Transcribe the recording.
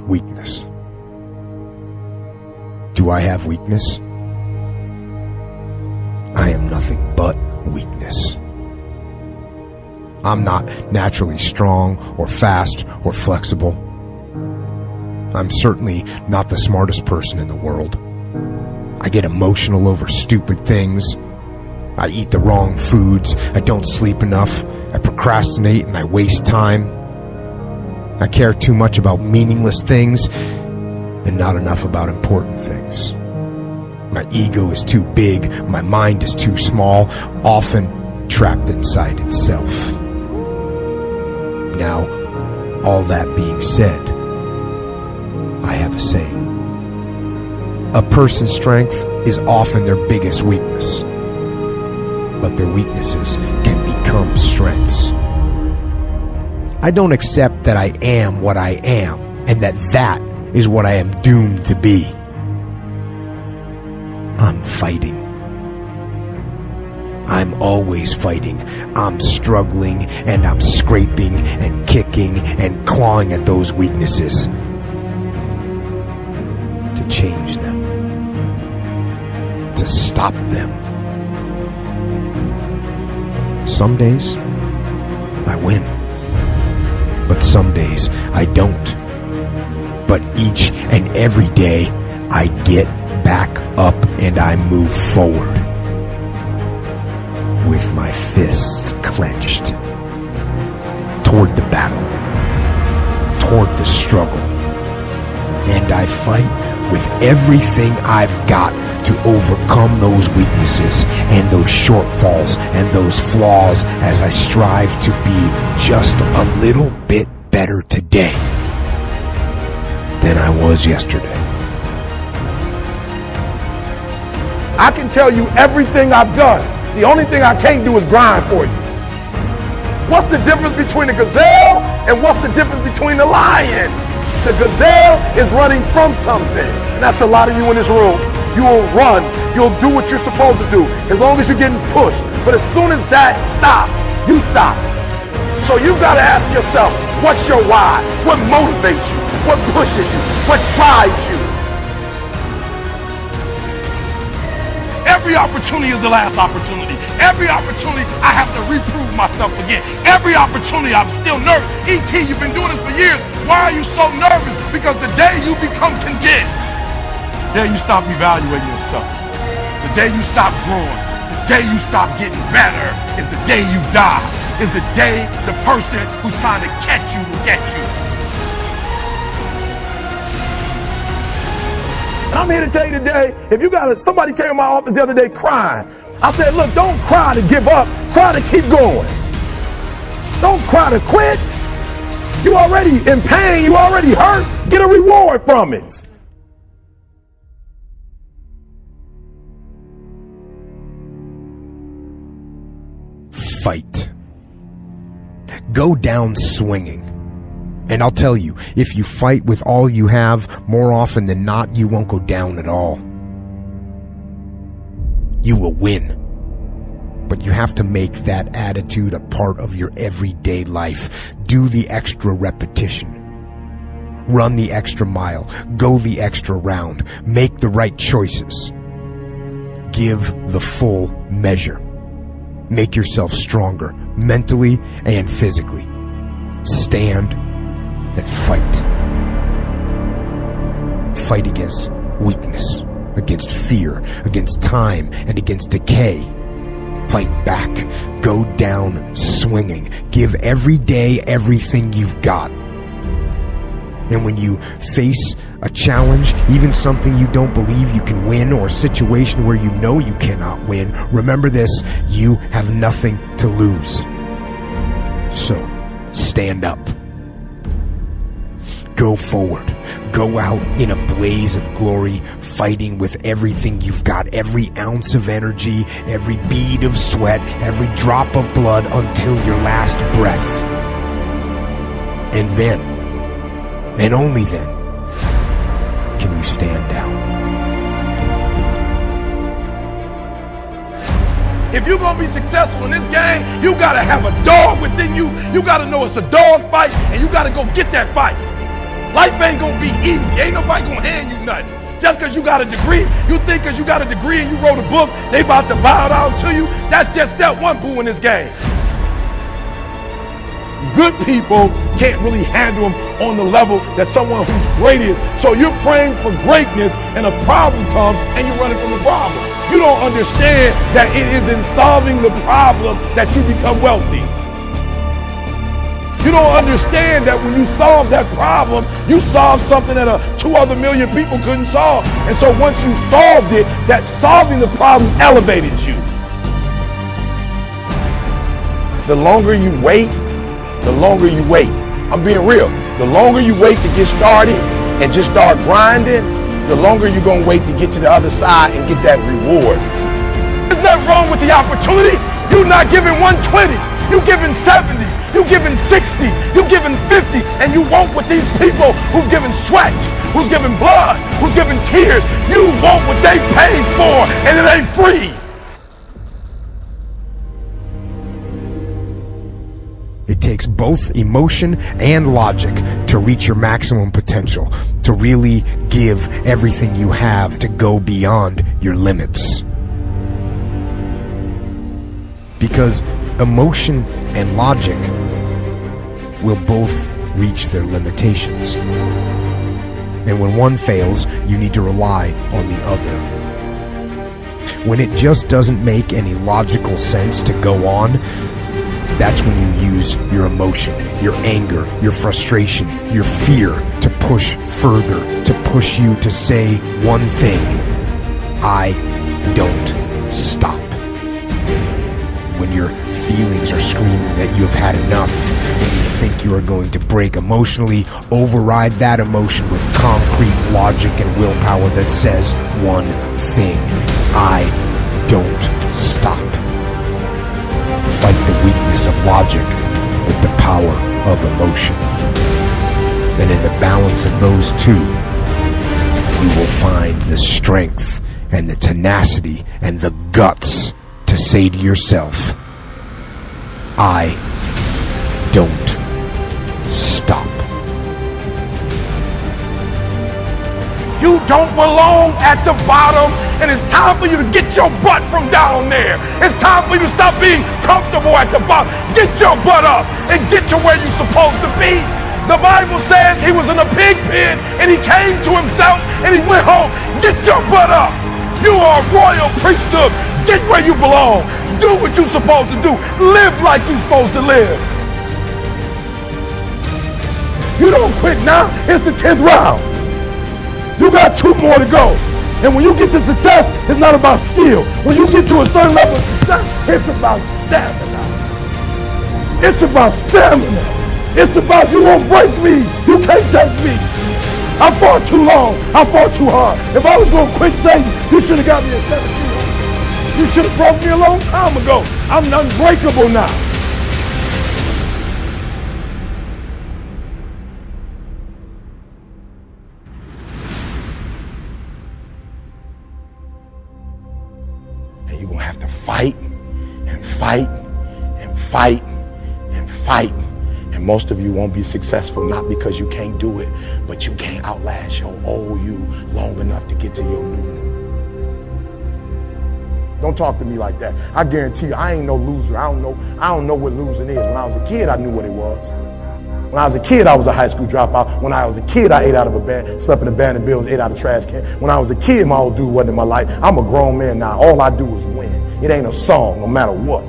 weakness. Do I have weakness? I am nothing but weakness. I'm not naturally strong or fast or flexible. I'm certainly not the smartest person in the world. I get emotional over stupid things. I eat the wrong foods. I don't sleep enough. I procrastinate and I waste time. I care too much about meaningless things and not enough about important things. My ego is too big. My mind is too small, often trapped inside itself. Now, all that being said, I have a saying. A person's strength is often their biggest weakness, but their weaknesses can become strengths. I don't accept that I am what I am, and that is what I am doomed to be. I'm fighting. I'm always fighting. I'm struggling, and I'm scraping and kicking and clawing at those weaknesses to change them, to stop them. Some days I win, but some days I don't. But each and every day I get back up and I move forward with my fists clenched toward the battle, toward the struggle. And I fight with everything I've got to overcome those weaknesses and those shortfalls and those flaws as I strive to be just a little bit better today than I was yesterday. I can tell you everything I've done. The only thing I can't do is grind for you. What's the difference between a gazelle and what's the difference between a lion? The gazelle is running from something. And that's a lot of you in this room. You will run. You'll do what you're supposed to do as long as you're getting pushed. But as soon as that stops, you stop. So you've got to ask yourself, what's your why? What motivates you? What pushes you? What drives you? Every opportunity is the last opportunity. Every opportunity, I have to reprove myself again. Every opportunity, I'm still nervous. E.T., you've been doing this for years. Why are you so nervous? Because the day you become content, the day you stop evaluating yourself, the day you stop growing, the day you stop getting better is the day you die. Is the day the person who's trying to catch you will get you. I'm here to tell you today, if you got somebody came in my office the other day crying. I said, look, don't cry to give up, cry to keep going. Don't cry to quit. You already in pain, you already hurt, get a reward from it. Fight. Go down swinging. And I'll tell you, if you fight with all you have, more often than not, you won't go down at all. You will win. But you have to make that attitude a part of your everyday life. Do the extra repetition. Run the extra mile. Go the extra round. Make the right choices. Give the full measure. Make yourself stronger, mentally and physically. Stand and fight. Fight against weakness, against fear, against time, and against decay. Fight back. Go down swinging. Give every day everything you've got. And when you face a challenge, even something you don't believe you can win, or a situation where you know you cannot win, remember this: you have nothing to lose. So, stand up. Go forward. Go out in a blaze of glory, fighting with everything you've got, every ounce of energy, every bead of sweat, every drop of blood, until your last breath. And then, and only then, can you stand down. If you're going to be successful in this game, you got to have a dog within you. You got to know it's a dog fight, and you got to go get that fight. Life ain't gonna be easy. Ain't nobody gonna hand you nothing. Just because you got a degree, you think because you got a degree and you wrote a book, they about to bow down to you. That's just step one, boo, in this game. Good people can't really handle them on the level that someone who's great is. So you're praying for greatness and a problem comes and you're running from the problem. You don't understand that it is in solving the problem that you become wealthy. You don't understand that when you solve that problem, you solve something that 2 other million people couldn't solve. And so once you solved it, that solving the problem elevated you. The longer you wait, the longer you wait. I'm being real. The longer you wait to get started and just start grinding, the longer you're going to wait to get to the other side and get that reward. There's nothing wrong with the opportunity. You're not giving 120. You're giving 70. You're giving 60. You're giving 50. And you want what these people who've given sweat, who's given blood, who's given tears, you want what they paid for, and it ain't free. It takes both emotion and logic to reach your maximum potential, to really give everything you have, to go beyond your limits. Because emotion and logic will both reach their limitations. And when one fails, you need to rely on the other. When it just doesn't make any logical sense to go on, that's when you use your emotion, your anger, your frustration, your fear to push further, to push you to say one thing: I don't stop. When your feelings are screaming that you have had enough and you think you are going to break emotionally, override that emotion with concrete logic and willpower that says one thing: I don't stop. Fight the weakness of logic with the power of emotion. And in the balance of those two, you will find the strength and the tenacity and the guts to say to yourself, I don't stop. You don't belong at the bottom, and it's time for you to get your butt from down there. It's time for you to stop being comfortable at the bottom. Get your butt up and get to where you're supposed to be. The Bible says he was in a pig pen and he came to himself and he went home. Get your butt up. You are a royal priesthood. Get where you belong. Do what you're supposed to do. Live like you're supposed to live. You don't quit now. It's the 10th round. You got 2 more to go. And when you get to success, it's not about skill. When you get to a certain level of success, it's about stamina. It's about stamina. It's about you won't break me. You can't take me. I fought too long. I fought too hard. If I was going to quit Satan, you should have got me at 17. You should have broke me a long time ago. I'm unbreakable now. And you're going to have to fight and fight and fight and fight. And most of you won't be successful, not because you can't do it, but you can't outlast your old you long enough to get to your new. Don't talk to me like that. I guarantee you, I ain't no loser. I don't know what losing is. When I was a kid, I knew what it was. When I was a kid, I was a high school dropout. When I was a kid, I ate out of a band, slept in abandoned buildings, ate out of trash can. When I was a kid, my old dude wasn't in my life. I'm a grown man now. All I do is win. It ain't a song, no matter what.